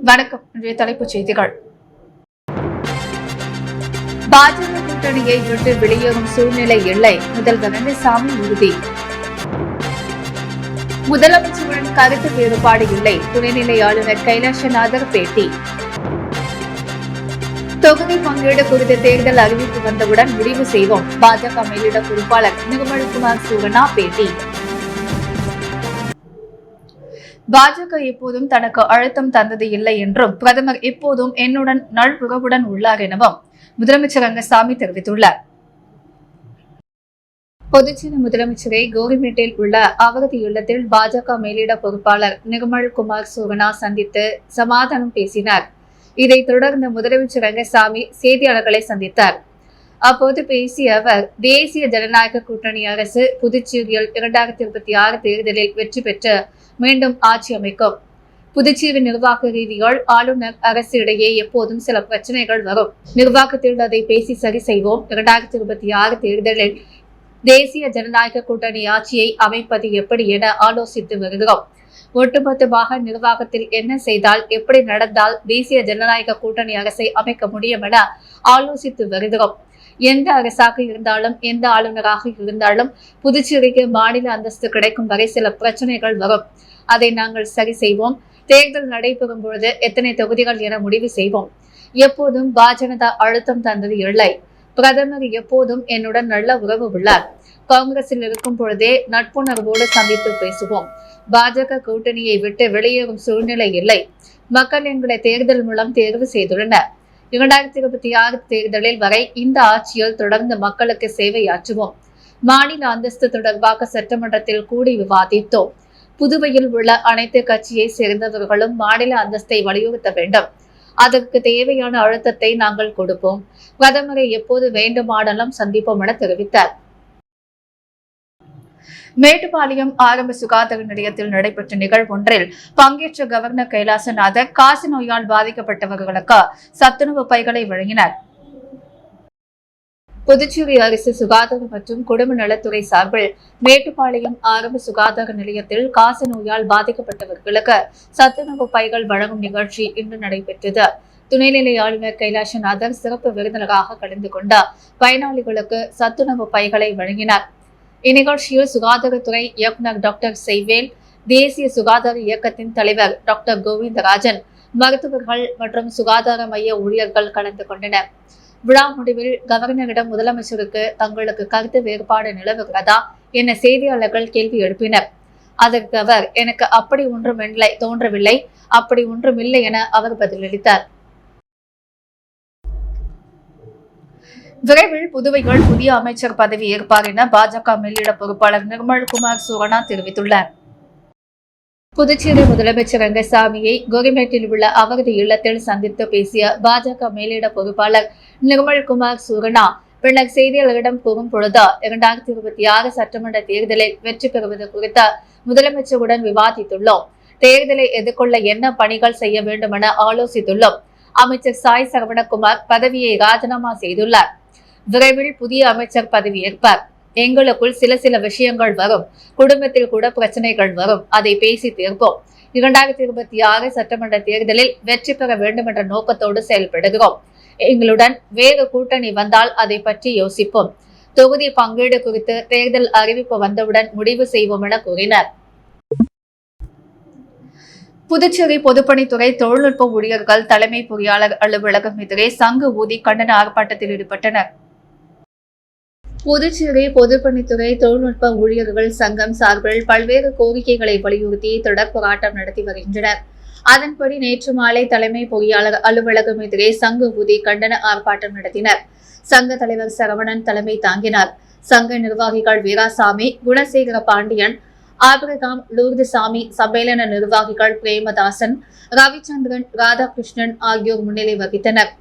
வணக்கம். இன்றைய தலைப்புச் செய்திகள். பாஜக கூட்டணியை விட்டு வெளியேறும் சூழ்நிலை இல்லை, முதல்வர் ரங்கசாமி உறுதி. முதலமைச்சருடன் கருத்து வேறுபாடு இல்லை, துணைநிலை ஆளுநர் கைலாசநாதர் பேட்டி. தொகுதி பங்கீடு குறித்த தேர்தல் அறிவிப்பு வந்தவுடன் முடிவு செய்வோம், பாஜக மேலிட பொறுப்பாளர் நிர்மல்குமார் சூரணா பேட்டி. பாஜக எப்போதும் தனக்கு அழுத்தம் தந்தது இல்லை என்றும் பிரதமர் எப்போதும் என்னுடன் நல்புறவுடன் உள்ளார் எனவும் முதலமைச்சர் ரங்கசாமி தெரிவித்துள்ளார். புதுச்சேரி முதலமைச்சரை கோரிமேட்டில் உள்ள அவரது இல்லத்தில் பாஜக மேலிட பொறுப்பாளர் நிர்மல்குமார் சூரணா சந்தித்து சமாதானம் பேசினார். இதைத் தொடர்ந்து முதலமைச்சர் ரங்கசாமி செய்தியாளர்களை சந்தித்தார். அப்போது பேசிய அவர், தேசிய ஜனநாயக கூட்டணி அரசு புதுச்சேரியில் 2026 தேர்தலில் வெற்றி பெற்று மீண்டும் ஆட்சி அமைக்கும். புதுச்சேரி நிர்வாக ரீதியால் ஆளுநர் அரசு இடையே எப்போதும் சில பிரச்சனைகள் வரும். நிர்வாகத்தில் அதை பேசி சரி செய்வோம். 2026 தேர்தலில் தேசிய ஜனநாயக கூட்டணி ஆட்சியை அமைப்பது எப்படி என ஆலோசித்து வருகிறோம். ஒட்டுமொத்தமாக நிர்வாகத்தில் என்ன செய்தால், எப்படி நடந்தால் தேசிய ஜனநாயக கூட்டணி அரசை அமைக்க முடியும் என ஆலோசித்து வருகிறோம். எந்த அரசாக இருந்தாலும், எந்த ஆளுநராக இருந்தாலும் புதுச்சேரிக்கு மாநில அந்தஸ்து கிடைக்கும் வரை சில பிரச்சனைகள் வரும். அதை நாங்கள் சரி செய்வோம். தேர்தல் நடைபெறும் பொழுது எத்தனை தொகுதிகள் என முடிவு செய்வோம். எப்போதும் பாஜக அழுத்தம் தந்தது இல்லை. பிரதமர் எப்போதும் என்னுடன் நல்ல உறவு உள்ளார். காங்கிரஸில் இருக்கும் பொழுதே நட்புணர்வோடு சந்தித்து பேசுவோம். பாஜக கூட்டணியை விட்டு வெளியேறும் சூழ்நிலை இல்லை. மக்கள் எங்களை தேர்தல் மூலம் தேர்வு செய்துள்ளனர். 2026 தேர்தலில் வரை இந்த ஆட்சியில் தொடர்ந்து மக்களுக்கு சேவையாற்றுவோம். மாநில அந்தஸ்து தொடர்பாக சட்டமன்றத்தில் கூடி விவாதித்தோம். புதுவையில் உள்ள அனைத்து கட்சியை சேர்ந்தவர்களும் மாநில அந்தஸ்தை வலியுறுத்த வேண்டும். அதற்கு தேவையான அழுத்தத்தை நாங்கள் கொடுப்போம். பிரதமரை எப்போது வேண்டுமானாலும் சந்திப்போம் என தெரிவித்தார். மேட்டுப்பாளையம் ஆரம்ப சுகாதார நிலையத்தில் நடைபெற்ற நிகழ்வொன்றில் பங்கேற்ற கவர்னர் கைலாசநாதர் காச நோயால் பாதிக்கப்பட்டவர்களுக்கு சத்துணவு பைகளை வழங்கினார். புதுச்சேரி அரசு சுகாதார மற்றும் குடும்ப நலத்துறை சார்பில் மேட்டுப்பாளையம் ஆரம்ப சுகாதார நிலையத்தில் காச நோயால் பாதிக்கப்பட்டவர்களுக்கு சத்துணவு பைகள் வழங்கும் நிகழ்ச்சி இன்று நடைபெற்றது. துணைநிலை ஆளுநர் கைலாசநாதர் சிறப்பு விருந்தினராக கலந்து கொண்ட பயனாளிகளுக்கு சத்துணவு பைகளை வழங்கினார். இந்நிகழ்ச்சியில் சுகாதாரத்துறை இயக்குநர் டாக்டர் செய்வேல், தேசிய சுகாதார இயக்கத்தின் தலைவர் டாக்டர் கோவிந்தராஜன், மருத்துவர்கள் மற்றும் சுகாதார மைய ஊழியர்கள் கலந்து கொண்டனர். விழா முடிவில் கவர்னரிடம் முதலமைச்சருக்கு தங்களுக்கு கருத்து வேறுபாடு நிலவுகிறதா என செய்தியாளர்கள் கேள்வி எழுப்பினர். அதற்கு அவர், எனக்கு அப்படி ஒன்றும் தோன்றவில்லை, அப்படி ஒன்றுமில்லை என அவர் பதிலளித்தார். விரைவில் புதுவையில் புதிய அமைச்சர் பதவி ஏற்பார் என பாஜக மேலிட பொறுப்பாளர் நிர்மல்குமார் சூரணா தெரிவித்துள்ளார். புதுச்சேரி முதலமைச்சர் ரங்கசாமியை கோரிமேட்டில் உள்ள அவரது இல்லத்தில் சந்தித்து பேசிய பாஜக மேலிட பொறுப்பாளர் நிர்மல்குமார் சூரணா பின்னர் செய்தியாளர்களிடம் கூறும் பொழுது, 2026 சட்டமன்ற தேர்தலில் வெற்றி பெறுவது குறித்து முதலமைச்சருடன் விவாதித்துள்ளோம். தேர்தலை எதிர்கொள்ள என்ன பணிகள் செய்ய வேண்டும் என ஆலோசித்துள்ளோம். அமைச்சர் சாய் சரவணகுமார் பதவியை ராஜினாமா செய்துள்ளார். விரைவில் புதிய அமைச்சர் பதவி ஏற்பார். எங்களுக்குள் சில விஷயங்கள் வரும். குடும்பத்தில் கூட பிரச்சனைகள் வரும். அதை பேசி தீர்ப்போம். 2026 சட்டமன்ற தேர்தலில் வெற்றி பெற வேண்டும் என்ற நோக்கத்தோடு செயல்படுகிறோம். எங்களுடன் வேறு கூட்டணி வந்தால் அதை பற்றி யோசிப்போம். தொகுதி பங்கீடு குறித்து தேர்தல் அறிவிப்பு வந்தவுடன் முடிவு செய்வோம் என கூறினார். புதுச்சேரி பொதுப்பணித்துறை தொழில்நுட்ப ஊழியர்கள் தலைமை பொறியாளர் அலுவலகம் எதிரே சங்கு ஊதி கண்டன ஆர்ப்பாட்டத்தில் ஈடுபட்டனர். புதுச்சேரி பொதுப்பணித்துறை தொழில்நுட்ப ஊழியர்கள் சங்கம் சார்பில் பல்வேறு கோரிக்கைகளை வலியுறுத்தி தொடர் போராட்டம் நடத்தி வருகின்றனர். அதன்படி நேற்று மாலை தலைமை பொறியாளர் அலுவலகம் எதிரே சங்கு ஊதி கண்டன ஆர்ப்பாட்டம் நடத்தினர். சங்க தலைவர் சரவணன் தலைமை தாங்கினார். சங்க நிர்வாகிகள் வீராசாமி, குணசேகர பாண்டியன், ஆபிரகாம், லூர்துசாமி, சம்மேளன நிர்வாகிகள் பிரேமதாசன், ரவிச்சந்திரன், ராதாகிருஷ்ணன் ஆகியோர் முன்னிலை வகித்தனர்.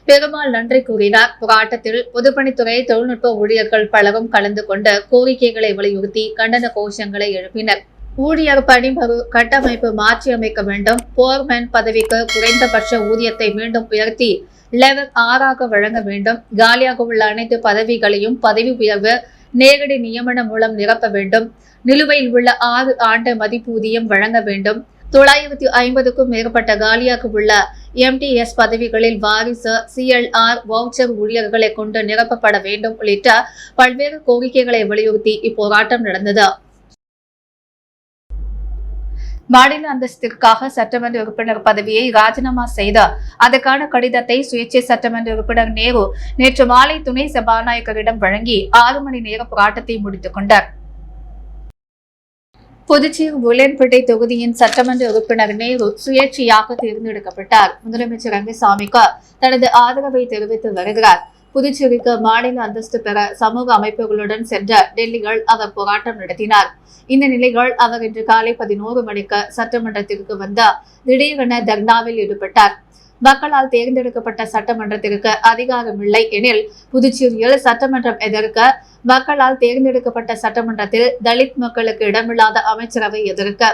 பெருமாள் நன்றி கூறினார். போராட்டத்தில் பொதுப்பணித்துறை தொழில்நுட்ப ஊழியர்கள் பலரும் கலந்து கொண்டு கோரிக்கைகளை வலியுறுத்தி கண்டன கோஷங்களை எழுப்பினர். ஊழியர் பணிமறு கட்டமைப்பு மாற்றி அமைக்க வேண்டும். போர்மேன் பதவிக்கு குறைந்தபட்ச ஊதியத்தை மீண்டும் உயர்த்தி லெவல் 6 வழங்க வேண்டும். காலியாக உள்ள அனைத்து பதவிகளையும் பதவி உயர்வு நேரடி நியமனம் மூலம் நிரப்ப வேண்டும். நிலுவையில் உள்ள 6 ஆண்டு மதிப்பூதியம் வழங்க வேண்டும். 950க்கும் மேற்பட்ட காலியாக உள்ள MTS பதவிகளில் வாரிசு CLR வவுச்சர் ஊழியர்களை கொண்டு நிரப்பப்பட வேண்டும் உள்ளிட்ட பல்வேறு கோரிக்கைகளை வலியுறுத்தி இப்போராட்டம் நடந்தது. மாநில அந்தஸ்திற்காக சட்டமன்ற உறுப்பினர் பதவியை ராஜினாமா செய்த அதற்கான கடிதத்தை சுயேட்சை சட்டமன்ற உறுப்பினர் நேரு நேற்று மாலை துணை சபாநாயகரிடம் வழங்கி 6 மணி நேர போராட்டத்தை முடித்துக் கொண்டார். புதுச்சேரி உளியன்பேட்டை தொகுதியின் சட்டமன்ற உறுப்பினர் நேரு சுயேட்சையாக தேர்ந்தெடுக்கப்பட்டார். முதலமைச்சர் ரங்கசாமிக்கு தனது ஆதரவை தெரிவித்து வருகிறார். புதுச்சேரிக்கு மாநில அந்தஸ்து பெற சமூக அமைப்புகளுடன் சென்ற டெல்லியில் அவர் போராட்டம் நடத்தினார். இந்த நிலையில் அவர் இன்று காலை 11 மணிக்கு சட்டமன்றத்திற்கு வந்த திடீரென தர்ணாவில் ஈடுபட்டார். மக்களால் தேர்ந்தெடுக்கப்பட்ட சட்டமன்றத்திற்கு அதிகாரமில்லை எனில் புதுச்சேரியில் சட்டமன்றம் எதிர்க்க, மக்களால் தேர்ந்தெடுக்கப்பட்ட சட்டமன்றத்தில் தலித் மக்களுக்கு இடமில்லாத அமைச்சரவை எதிர்க்க,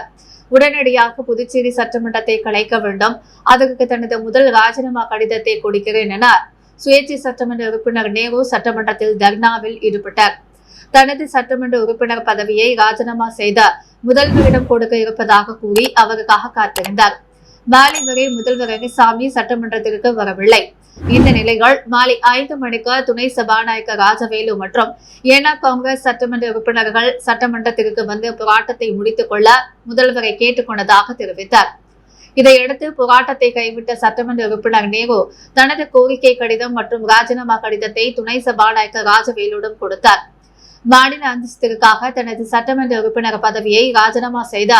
உடனடியாக புதுச்சேரி சட்டமன்றத்தை கலைக்க வேண்டும், அதற்கு தனது முதல் ராஜினாமா கடிதத்தை கொடுக்கிறேன் என சுயேட்சை சட்டமன்ற உறுப்பினர் நேரு சட்டமன்றத்தில் தர்ணாவில் ஈடுபட்டார். தனது சட்டமன்ற உறுப்பினர் பதவியை ராஜினாமா செய்த முதல்வரிடம் கொடுக்க இருப்பதாக கூறி அவருக்காக காத்திருந்தார். மாலை வரை முதல்வர் ரங்கசாமி சட்டமன்றத்திற்கு வரவில்லை. இந்த நிலையில் மாலை 5 மணிக்கு துணை சபாநாயகர் ராஜவேலு மற்றும் என்ஆர் காங்கிரஸ் சட்டமன்ற உறுப்பினர்கள் சட்டமன்றத்திற்கு வந்து போராட்டத்தை முடித்துக் கொள்ள முதல்வரை கேட்டுக் கொண்டதாக தெரிவித்தார். இதையடுத்து போராட்டத்தை கைவிட்ட சட்டமன்ற உறுப்பினர் நேரு தனது கோரிக்கை கடிதம் மற்றும் ராஜினாமா கடிதத்தை துணை சபாநாயகர் ராஜவேலுடன் கொடுத்தார். மாநில அந்தஸ்திற்காக தனது சட்டமன்ற உறுப்பினர் பதவியை ராஜினாமா செய்த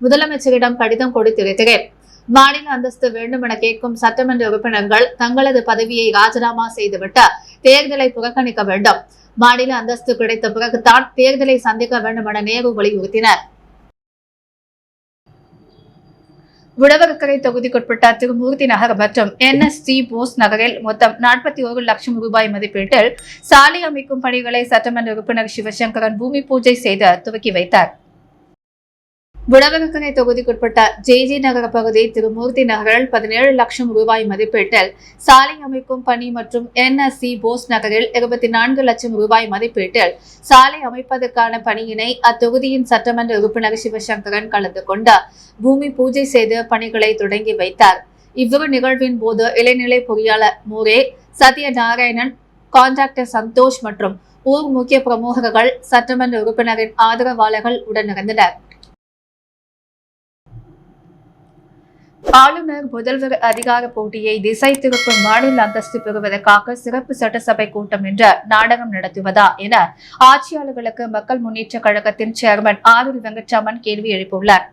முதலமைச்சரிடம் கடிதம் கொடுத்திருக்கிறேன். மாநில அந்தஸ்து வேண்டும் என கேட்கும் சட்டமன்ற உறுப்பினர்கள் தங்களது பதவியை ராஜினாமா செய்துவிட்டு தேர்தலை புறக்கணிக்க வேண்டும். மாநில அந்தஸ்து கிடைத்த பிறகுதான் தேர்தலை சந்திக்க வேண்டும் என நேரு வலியுறுத்தினர். உழவர்கரை தொகுதிக்குட்பட்ட திருமூர்த்தி நகர் மற்றும் NSC போஸ் நகரில் மொத்தம் 41 லட்சம் ரூபாய் மதிப்பீட்டில் சாலை அமைக்கும் பணிகளை சட்டமன்ற உறுப்பினர் சிவசங்கரன் பூமி பூஜை செய்து துவக்கி வைத்தார். உழவர்கரை தொகுதிக்குட்பட்ட JG நகர பகுதி திருமூர்த்தி நகரில் 17 லட்சம் ரூபாய் மதிப்பீட்டில் சாலை அமைக்கும் பணி மற்றும் NSC போஸ் நகரில் 24 லட்சம் ரூபாய் மதிப்பீட்டில் சாலை அமைப்பதற்கான பணியினை அத்தொகுதியின் சட்டமன்ற உறுப்பினர் சிவசங்கரன் கலந்து கொண்டு பூமி பூஜை செய்து பணிகளை தொடங்கி வைத்தார். இவ்விரு நிகழ்வின் போது இளநிலை பொறியாளர் மூரே, சத்யநாராயணன், கான்ட்ராக்டர் சந்தோஷ் மற்றும் ஊர் முக்கிய பிரமுகர்கள், சட்டமன்ற உறுப்பினரின் ஆதரவாளர்கள் உடனிருந்தனர். ஆளுநர் முதல்வர் அதிகார போட்டியை திசை திருப்பும் மாநில அந்தஸ்து பெறுவதற்காக சிறப்பு சட்டசபை கூட்டம் என்ற நாடகம் நடத்துவதா என ஆட்சியாளர்களுக்கு மக்கள் முன்னேற்ற கழகத்தின் சேர்மன் ஆரூர் வெங்கட்ராமன் கேள்வி எழுப்பியுள்ளார்.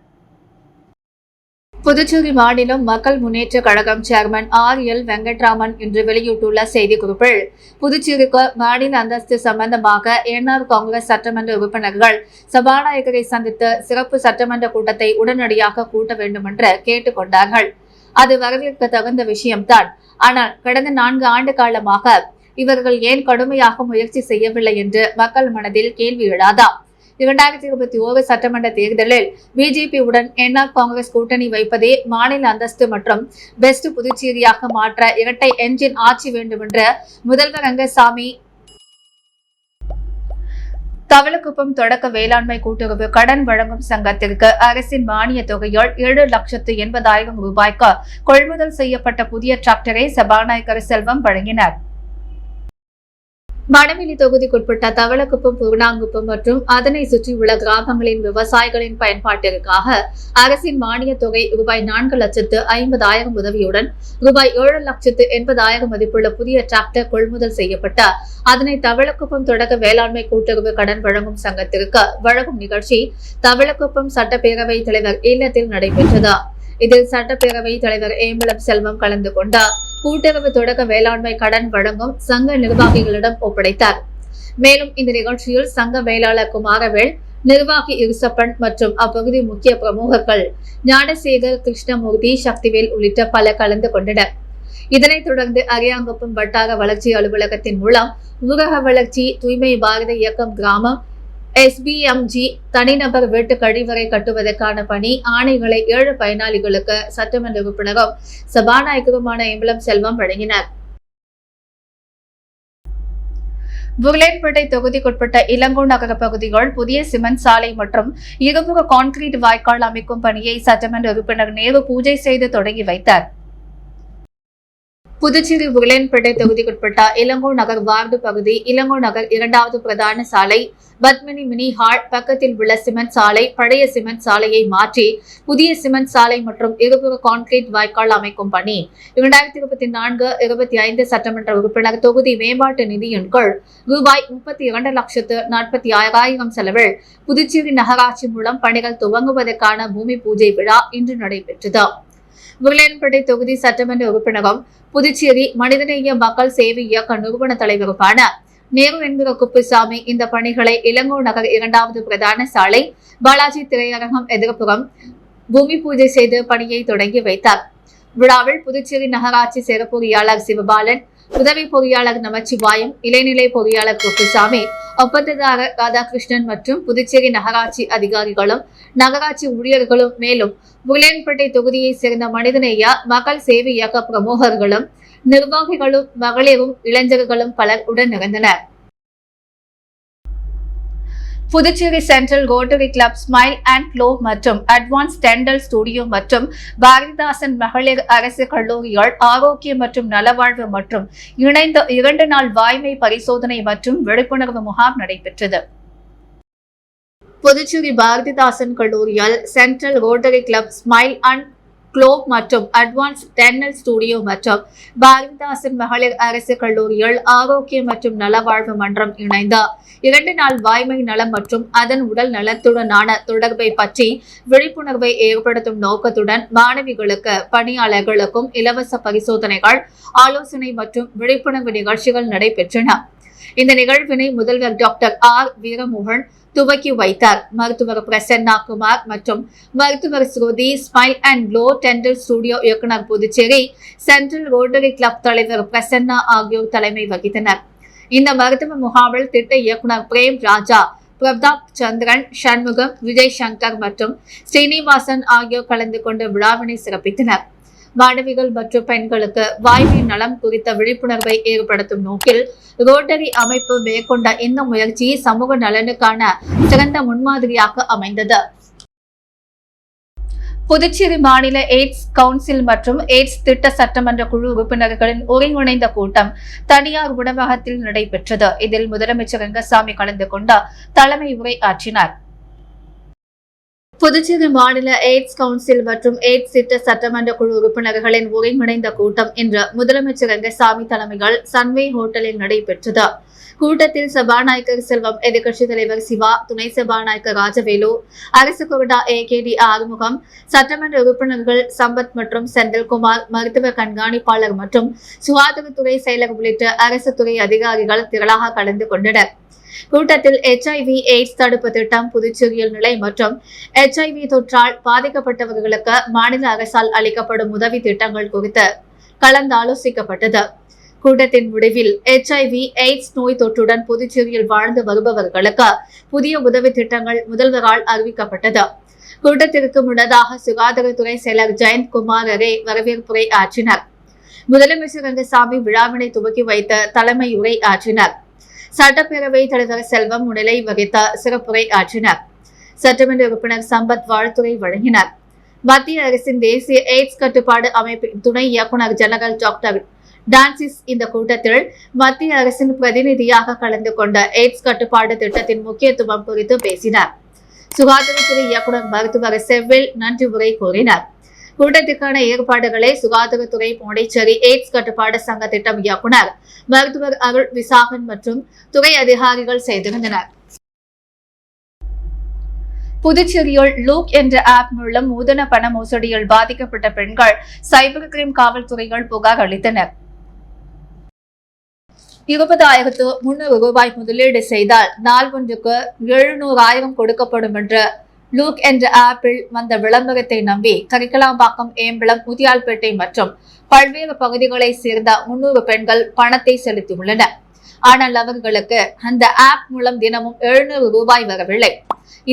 புதுச்சேரி மாநிலம் மக்கள் முன்னேற்ற கழகம் சேர்மன் RL வெங்கட்ராமன் இன்று வெளியிட்டுள்ள செய்திக்குறிப்பில், புதுச்சேரிக்கு மாநில அந்தஸ்து சம்பந்தமாக என்ஆர் காங்கிரஸ் சட்டமன்ற உறுப்பினர்கள் சபாநாயகரை சந்தித்து சிறப்பு சட்டமன்ற கூட்டத்தை உடனடியாக கூட்ட வேண்டும் என்று கேட்டுக் கொண்டார்கள். அது வரவேற்க தகுந்த விஷயம்தான். ஆனால் கடந்த 4 ஆண்டு காலமாக இவர்கள் ஏன் கடுமையாக முயற்சி செய்யவில்லை என்று மக்கள் மனதில் கேள்வி எழாதா? 2021 சட்டமன்ற தேர்தலில் பிஜேபியுடன் என்ஆர் காங்கிரஸ் கூட்டணி வைப்பதே மாநில அந்தஸ்து மற்றும் பெஸ்ட் புதுச்சேரியாக மாற்ற இரட்டை என்ஜின் ஆட்சி வேண்டும் என்று முதல்வர் ரங்கசாமி தவளக்குப்பம் தொடக்க வேளாண்மை கூட்டுறவு கடன் வழங்கும் சங்கத்திற்கு அரசின் மானிய தொகையால் 7,80,000 ரூபாய்க்கு கொள்முதல் செய்யப்பட்ட புதிய டிராக்டரை சபாநாயகர் செல்வம் வழங்கினார். மணவெளி தொகுதிக்குட்பட்ட தவளக்குப்பம், பூர்ணாங்குப்பம் மற்றும் அதனை சுற்றியுள்ள கிராமங்களின் விவசாயிகளின் பயன்பாட்டிற்காக அரசின் மானிய தொகை ரூபாய் 4,50,000 உதவியுடன் ரூபாய் 7,80,000 மதிப்புள்ள புதிய டிராக்டர் கொள்முதல் செய்யப்பட்ட அதனை தவளக்குப்பம் தொடக்க வேளாண்மை கூட்டுறவு கடன் வழங்கும் சங்கத்திற்கு வழங்கும் நிகழ்ச்சி தவளக்குப்பம் சட்டப்பேரவை தலைவர் இல்லத்தில் நடைபெற்றது. இதில் சட்டப்பேரவை தலைவர் ஏம்பலம் செல்வம் கலந்து கொண்டார். கூட்டுறவு தொடக்க வேளாண்மை கடன் வழங்கும் சங்க நிர்வாகிகளிடம் ஒப்படைத்தார். மேலும் இந்த நிகழ்ச்சியில் சங்க மேலாளர் குமாரவேல், நிர்வாகி இருசப்பன் மற்றும் அப்பகுதி முக்கிய பிரமுகர்கள் ஞானசேகர், கிருஷ்ணமூர்த்தி, சக்திவேல் உள்ளிட்ட பலர் கலந்து கொண்டனர். இதனைத் தொடர்ந்து அரியாங்குப்பம் வட்டார வளர்ச்சி அலுவலகத்தின் மூலம் ஊரக வளர்ச்சி, தூய்மை பாரத இயக்கம், கிராமம், SBMG தனிநபர் வீட்டு கழிவறை கட்டுவதற்கான பணி ஆணைகளை 7 பயனாளிகளுக்கு சட்டமன்ற உறுப்பினரும் சபாநாயகருமான ஏம்பலம் செல்வம் வழங்கினார். புகழேன்பேட்டை தொகுதிக்குட்பட்ட இளங்கோ நகர பகுதிகள் புதிய சிமெண்ட் சாலை மற்றும் இருபுற கான்கிரீட் வாய்க்கால் அமைக்கும் பணியை சட்டமன்ற உறுப்பினர் நேரு பூஜை செய்து தொடங்கி வைத்தார். புதுச்சேரி புகழேன்பேட்டை தொகுதிக்குட்பட்ட இளங்கோ நகர் வார்டு பகுதி இளங்கோ நகர் 2வது பிரதான சாலை பத்மினி மினி ஹால் பக்கத்தில் உள்ள சிமெண்ட் சாலை பழைய சிமெண்ட் சாலையை மாற்றி புதிய சிமெண்ட் சாலை மற்றும் இருபுற கான்கிரீட் வாய்க்கால் அமைக்கும் பணி 2024-25 சட்டமன்ற உறுப்பினர் தொகுதி மேம்பாட்டு நிதியின் கீழ் ரூபாய் 32,46,000 செலவில் புதுச்சேரி நகராட்சி மூலம் பணிகள் துவங்குவதற்கான பூமி பூஜை விழா இன்று நடைபெற்றது. புகழேன்பேட்டை தொகுதி சட்டமன்ற உறுப்பினரும் புதுச்சேரி மனிதநேய மக்கள் சேவை இயக்க நிறுவன தலைவருமான நேரு என்கிற குப்புசாமி இந்த பணிகளை இளங்கோ நகர் 2வது பிரதான சாலை பாலாஜி திரையரங்கம் எதிர்ப்புறம் பூமி பூஜை செய்து பணியை தொடங்கி வைத்தார். விழாவில் புதுச்சேரி நகராட்சி சிறப்பு பொறியாளர் சிவபாலன், உதவி பொறியாளர் நமச்சிவாயம், இளைநிலை பொறியாளர் குப்புசாமி, ஒப்பந்ததாரர் ராதாகிருஷ்ணன் மற்றும் புதுச்சேரி நகராட்சி அதிகாரிகளும் நகராட்சி ஊழியர்களும் மேலும் புகழேன்பேட்டை தொகுதியை சேர்ந்த மனிதநேய மக்கள் சேவை இயக்க பிரமுகர்களும் நிர்வாகிகளும் மகளிரும் இளைஞர்களும் பலர் உடனிருந்தனர். Puducherry central rotary club smile and glow மற்றும் அட்வான்ஸ் டென்டல் ஸ்டுடியோ மற்றும் பாரதிதாசன் மகளிர் அரசு கல்லூரியால் ஆரோக்கியம் மற்றும் நலவாழ்வு மற்றும் இணைந்த 2 நாள் வாய்மை பரிசோதனை மற்றும் விழிப்புணர்வு முகாம் நடைபெற்றது. புதுச்சேரி பாரதிதாசன் கல்லூரியால் central rotary club smile and glow மற்றும் அட்வான்ஸ் டென்னல் ஸ்டுடியோ மற்றும் பாரதிதாசன் மகளிர் அரசு கல்லூரியில் ஆரோக்கியம் மற்றும் நலவாழ்வு மன்றம் இணைந்த 2 நாள் வாய்மை நலம் மற்றும் அதன் உடல் நலத்துடனான தொடர்பை பற்றி விழிப்புணர்வை ஏற்படுத்தும் நோக்கத்துடன் மாணவிகளுக்கு பணியாளர்களுக்கும் இலவச பரிசோதனைகள், ஆலோசனை மற்றும் விழிப்புணர்வு நிகழ்ச்சிகள் நடைபெற்றன. இந்த நிகழ்வினை முதல்வர் டாக்டர் ஆர் வீரமோகன் துவக்கி வைத்தார். மருத்துவர் பிரசன்னா குமார் மற்றும் மருத்துவர் Shruti smile and glow dental studio இயக்குனர் புதுச்சேரி சென்ட்ரல் ரோட்டரி கிளப் தலைவர் பிரசன்னா ஆகியோர் தலைமை வகித்தனர். இந்த மருத்துவ முகாமில் திட்ட இயக்குனர் பிரேம் ராஜா, பிரதாப் சந்திரன், சண்முகம், விஜய் சங்கர் மற்றும் ஸ்ரீனிவாசன் ஆகியோர் கலந்து கொண்டு விழாவினை சிறப்பித்தனர். மாணவிகள் மற்றும் பெண்களுக்கு வாய்மை நலம் குறித்த விழிப்புணர்வை ஏற்படுத்தும் நோக்கில் ரோட்டரி அமைப்பு மேற்கொண்ட இந்த முயற்சி சமூக நலனுக்கான சிறந்த முன்மாதிரியாக அமைந்தது. புதுச்சேரி மாநில எய்ட்ஸ் கவுன்சில் மற்றும் எய்ட்ஸ் திட்ட சட்டமன்ற குழு உறுப்பினர்களின் ஒருங்கிணைந்த கூட்டம் தனியார் உணவகத்தில் நடைபெற்றது. இதில் முதலமைச்சர் ரங்கசாமி கலந்து கொண்டு தலைமை உரை ஆற்றினார். புதுச்சேரி மாநில எய்ட்ஸ் கவுன்சில் மற்றும் எய்ட்ஸ் திட்ட சட்டமன்ற குழு உறுப்பினர்களின் ஒருங்கிணைந்த கூட்டம் இன்று முதலமைச்சர் ரங்கசாமி தலைமையில் சன்வே ஹோட்டலில் நடைபெற்றது. கூட்டத்தில் சபாநாயகர் செல்வம், எதிர்க்கட்சித் தலைவர் சிவா, துணை சபாநாயகர் ராஜவேலு, அரசு கொறடா AKD ஆறுமுகம், சட்டமன்ற உறுப்பினர்கள் சம்பத் மற்றும் செந்தில்குமார், மருத்துவ கண்காணிப்பாளர் மற்றும் சுகாதாரத்துறை செயலர் உள்ளிட்ட அரசு துறை அதிகாரிகள் திரளாக கலந்து கொண்டனர். கூட்டத்தில் HIV எய்ட்ஸ் தடுப்பு திட்டம், புதுச்சேரியில் நிலை மற்றும் HIV தொற்றால் பாதிக்கப்பட்டவர்களுக்கு மாநில அரசால் அளிக்கப்படும் உதவி திட்டங்கள் குறித்து கலந்தாலோசிக்கப்பட்டது. கூட்டத்தின் முடிவில் HIV எய்ட்ஸ் நோய் தொற்றுடன் புதுச்சேரியில் வாழ்ந்து வருபவர்களுக்கு புதிய உதவி திட்டங்கள் முதல்வரால் அறிவிக்கப்பட்டது. கூட்டத்திற்கு முன்னதாக சுகாதாரத்துறை செயலர் ஜெயந்த் குமார் அரே வரவேற்புரை ஆற்றினார். முதலமைச்சர் ரங்கசாமி விழாவினை துவக்கி வைத்த தலைமை உரை ஆற்றினார். சட்டப்பேரவை தலைவர் செல்வம் முன்னிலை வகித்த சிறப்புரை ஆற்றினார். சட்டமன்ற உறுப்பினர் சம்பத் வாழ்த்துரை வழங்கினார். மத்திய அரசின் தேசிய எய்ட்ஸ் கட்டுப்பாடு அமைப்பின் துணை இயக்குநர் ஜெனரல் டாக்டர் டான்சிஸ் இந்த கூட்டத்தில் மத்திய அரசின் பிரதிநிதியாக கலந்து கொண்ட எய்ட்ஸ் கட்டுப்பாடு திட்டத்தின் முக்கியத்துவம் குறித்து பேசினார். சுகாதாரத்துறை இயக்குநர் மருத்துவர் செவ்வில் நன்றி உரை கூறினார். கூட்டத்திற்கான ஏற்பாடுகளை சுகாதாரத்துறை பாண்டிச்சேரி எய்ட்ஸ் கட்டுப்பாடு சங்க திட்டம் இயக்குநர் மருத்துவர் அருள் விசாகன் மற்றும் துறை அதிகாரிகள் செய்திருந்தனர். புதுச்சேரியில் லூக் என்ற ஆப் மூலம் நூதன பண மோசடியில் பாதிக்கப்பட்ட பெண்கள் சைபர் கிரைம் காவல்துறைகள் புகார் அளித்தனர். 20,300 ரூபாய் முதலீடு செய்தால் நாள் ஒன்றுக்கு 700,000 கொடுக்கப்படும் என்று லூக் என்ற ஆப்பில் வந்த விளம்பரத்தை நம்பி கரிக்கலாம்பாக்கம், ஏம்பலம், முதியால்பேட்டை மற்றும் பல்வேறு பகுதிகளை சேர்ந்த 300 பெண்கள் பணத்தை செலுத்தியுள்ளனர். ஆனால் அவர்களுக்கு அந்த ஆப் மூலம் தினமும் 700 ரூபாய் வரவில்லை.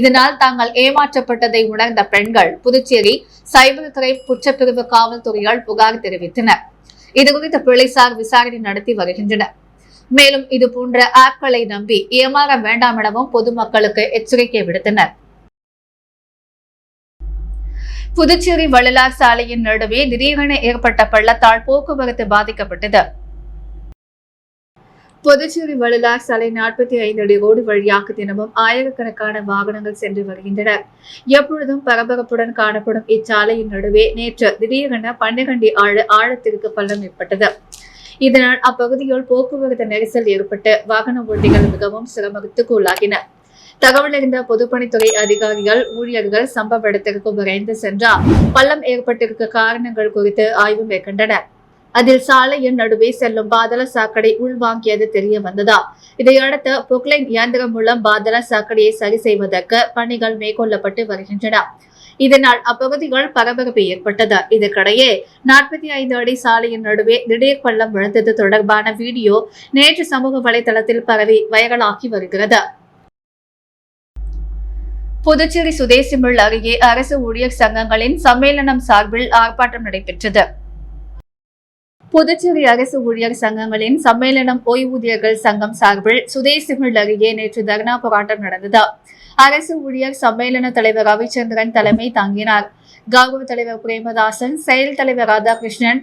இதனால் தாங்கள் ஏமாற்றப்பட்டதை உணர்ந்த பெண்கள் புதுச்சேரி சைபர் கிரைம் குற்றப்பிரிவு காவல்துறையால் புகார் தெரிவித்தனர். இதுகுறித்த போலீசார் விசாரணை நடத்தி வருகின்றனர். மேலும் இது போன்ற ஆப்களை நம்பி ஏமாற வேண்டாம் எனவும் பொதுமக்களுக்கு எச்சரிக்கை விடுத்தனர். புதுச்சேரி வள்ளலார் சாலையின் நடுவே திடீரென ஏற்பட்ட பள்ளத்தால் போக்குவரத்து பாதிக்கப்பட்டது. புதுச்சேரி வள்ளலார் சாலை 45 அடி ரோடு வழியாக தினமும் ஆயிரக்கணக்கான வாகனங்கள் சென்று வருகின்றன. எப்பொழுதும் பரபரப்புடன் காணப்படும் இச்சாலையின் நடுவே நேற்று திடீரென 12 அடி ஆழத்திற்கு பள்ளம் ஏற்பட்டது. இதனால் அப்பகுதியில் போக்குவரத்து நெரிசல் ஏற்பட்டு வாகன ஓட்டிகள் மிகவும் சிரமத்துக்கு உள்ளாகினர். தகவல் அறிந்த பொதுப்பணித்துறை அதிகாரிகள் ஊழியர்கள் சம்பவ இடத்திற்கு விரைந்து சென்றார் பள்ளம் ஏற்பட்டிருக்க காரணங்கள் குறித்து ஆய்வு மேற்கொண்டனர். அதில் சாலையின் நடுவே செல்லும் பாதாள சாக்கடை உள்வாங்கியது தெரிய வந்ததா. இதையடுத்து பொக்லைன் இயந்திரம் மூலம் பாதாள சாக்கடையை சரி செய்வதற்கு பணிகள் மேற்கொள்ளப்பட்டு வருகின்றன. இதனால் அப்பகுதிகள் பரபரப்பு ஏற்பட்டது. இதற்கிடையே 45 அடி சாலையின் நடுவே திடீர் பள்ளம் விழுந்தது தொடர்பான வீடியோ நேற்று சமூக வலைதளத்தில் பரவி வைரலாகி வருகிறது. புதுச்சேரி சுதேசி மில் அருகே அரசு ஊழியர் சங்கங்களின் சம்மேளனம் சார்பில் ஆர்ப்பாட்டம் நடைபெற்றது. புதுச்சேரி அரசு ஊழியர் சங்கங்களின் சம்மேளனம் ஓய்வூதியர்கள் சங்கம் சார்பில் சுதேசி மில் அருகே நேற்று தர்ணா போராட்டம் நடந்தது. அரசு ஊழியர் சம்மேளன தலைவர் ரவிச்சந்திரன் தலைமை தாங்கினார். கௌரவ தலைவர் பிரேமதாசன், செயல் தலைவர் ராதாகிருஷ்ணன்,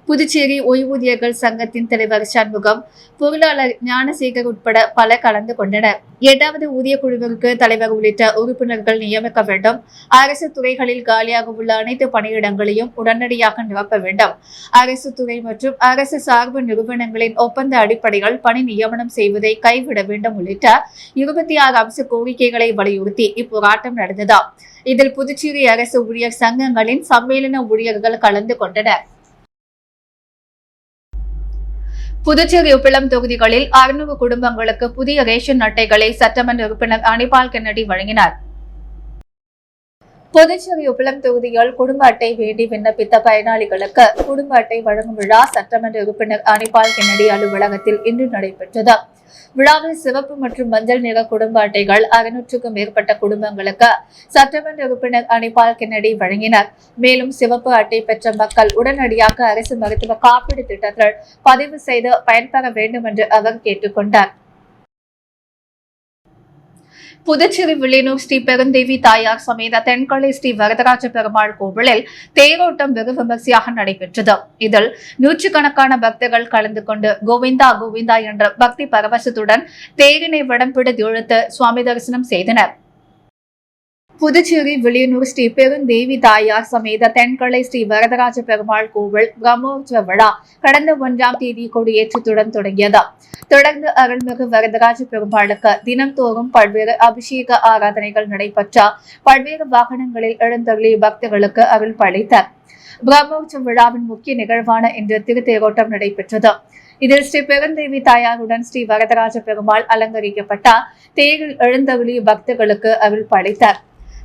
புதுச்சேரி ஓய்வூதியர்கள் சங்கத்தின் தலைவர் சண்முகம், பொருளாளர் ஞானசேகர் உட்பட பலர் கலந்து கொண்டனர். 8வது ஊதிய குழுவிற்கு தலைவர் உள்ளிட்ட உறுப்பினர்கள் நியமிக்க வேண்டும். அரசு துறைகளில் காலியாக உள்ள அனைத்து பணியிடங்களையும் உடனடியாக நிரப்ப வேண்டும். அரசு துறை மற்றும் அரசு சார்பு நிறுவனங்களின் ஒப்பந்த அடிப்படையில் பணி நியமனம் செய்வதை கைவிட வேண்டும் உள்ளிட்ட 26 அம்ச கோரிக்கைகளை வலியுறுத்தி இப்போராட்டம் நடந்தது. இதில் புதுச்சேரி அரசு ஊழியர் சங்கங்களின் சம்மேளன ஊழியர்கள் கலந்து கொண்டனர். புதுச்சேரி உப்பிளம் தொகுதிகளில் 600 குடும்பங்களுக்கு புதிய ரேஷன் அட்டைகளை சட்டமன்ற உறுப்பினர் அனிபால் கென்னடி வழங்கினார். புதுச்சேரி உப்பிளம் தொகுதியில் குடும்ப அட்டை வேண்டி விண்ணப்பித்த பயனாளிகளுக்கு குடும்ப அட்டை வழங்கும் விழா சட்டமன்ற உறுப்பினர் அனிபால் கென்னடி அலுவலகத்தில் இன்று நடைபெற்றது. விழாவில் சிவப்பு மற்றும் மஞ்சள் நிற குடும்ப அட்டைகள் 600க்கும் மேற்பட்ட குடும்பங்களுக்கு சட்டமன்ற உறுப்பினர் அனிபால் கென்னடி வழங்கினார். மேலும் சிவப்பு அட்டை பெற்ற மக்கள் உடனடியாக அரசு மருத்துவ காப்பீடு திட்டத்தில் பதிவு செய்து பயன்பெற வேண்டும் என்று அவர் கேட்டுக் கொண்டார். புதுச்சேரி வில்லியனூர் ஸ்ரீ பெருந்தேவி தாயார் சமேத தென்கொள்ளை ஸ்ரீ வரதராஜ பெருமாள் கோவிலில் தேரோட்டம் வெகு விமர்சையாக நடைபெற்றது. இதில் நூற்றுக்கணக்கான பக்தர்கள் கலந்து கொண்டு கோவிந்தா கோவிந்தா என்ற பக்தி பரவசத்துடன் தேரினை வடம்பிடித்து இழுத்து சுவாமி தரிசனம் செய்தனர். புதுச்சேரி வில்லியனூர் ஸ்ரீ பெருந்தேவி தாயார் சமேத தென்கொள்ளை ஸ்ரீ வரதராஜ பெருமாள் கோவில் பிரம்மோற்சவ விழா கடந்த 1ஆம் தேதி கொடியேற்றத்துடன் தொடங்கியது. தொடர்ந்து அருள்மிகு வரதராஜ பெருமாளுக்கு தினம்தோறும் பல்வேறு அபிஷேக ஆராதனைகள் நடைபெற்ற பல்வேறு வாகனங்களில் எழுந்தருளிய பக்தர்களுக்கு அருள் படைத்தார். பிரம்மோற்சவ விழாவின் முக்கிய நிகழ்வான இன்று திருத்தேரோட்டம் நடைபெற்றது. இதில் ஸ்ரீ பெருந்தேவி தாயாருடன் ஸ்ரீ வரதராஜ பெருமாள் அலங்கரிக்கப்பட்ட தேரில் எழுந்தருளிய பக்தர்களுக்கு அருள் படைத்தார்.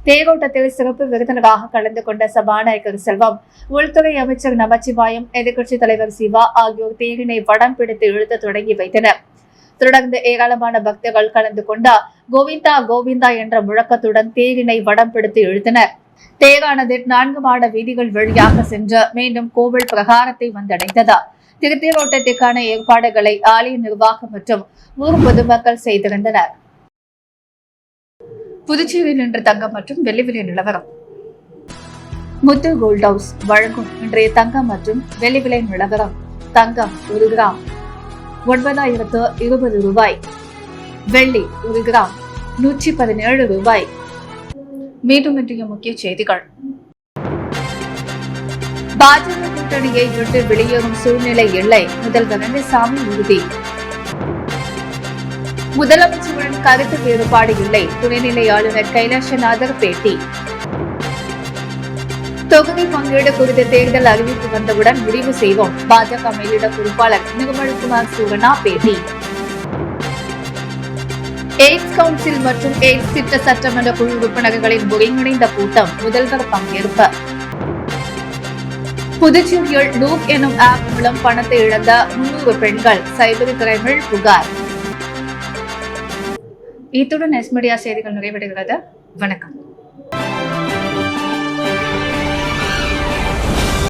தேரோட்டத்தில் சிறப்பு விருந்தினராக கலந்து கொண்ட சபாநாயகர் செல்வம், உள்துறை அமைச்சர் நமச்சிவாயம், எதிர்க்கட்சித் தலைவர் சிவா ஆகியோர் தேரினை வடம் பிடித்து இழுத்து தொடங்கி வைத்தனர். தொடர்ந்து ஏராளமான பக்தர்கள் கலந்து கொண்ட கோவிந்தா கோவிந்தா என்ற முழக்கத்துடன் தேரினை வடம் பிடித்து இழுத்தனர். தேரானது 4 மாட வீதிகள் வழியாக சென்று மீண்டும் கோவில் பிரகாரத்தை வந்தடைந்தது. திருத்தேரோட்டத்திற்கான ஏற்பாடுகளை ஆலய நிர்வாகம் மற்றும் ஊர் பொதுமக்கள் செய்திருந்தனர். புதுச்சேரியில் இன்று தங்கம் மற்றும் வெள்ளி விலை நிலவரம். முத்து கோல்ட் ஹவுஸ் வழங்கும் இன்றைய தங்கம் மற்றும் வெள்ளி விலை நிலவரம். தங்கம் 1 கிராம் 9,020 ரூபாய். வெள்ளி 1 கிராம் 117 ரூபாய். மீண்டும் இன்றைய முக்கிய செய்திகள். பாஜக கூட்டணியை விட்டு வெளியேறும் சூழ்நிலை இல்லை, முதல்வர் ரங்கசாமி உறுதி. முதலமைச்சருடன் கருத்து வேறுபாடு இல்லை, துணைநிலை ஆளுநர் கைலாசநாதர் பேட்டி. தொகுதி பங்கீடு குறித்த தேர்தல் அறிவிப்பு வந்தவுடன் முடிவு செய்வோம், பாஜக மேலிட பொறுப்பாளர் நிர்மல்குமார் சூகனா பேட்டி. எய்ட்ஸ் கவுன்சில் மற்றும் எய்ட்ஸ் திட்ட சட்டமன்ற குழு உறுப்பினர்களின் ஒருங்கிணைந்த கூட்டம், முதல்வர் பங்கேற்பு. புதுச்சேரியில் லூப் எனும் ஆப் மூலம் பணத்தை இழந்த 300 பெண்கள் சைபர் கிரைமில் புகார். இத்துடன் எஸ் மீடியா செய்திகள் நிறைவடைகிறது. வணக்கம்.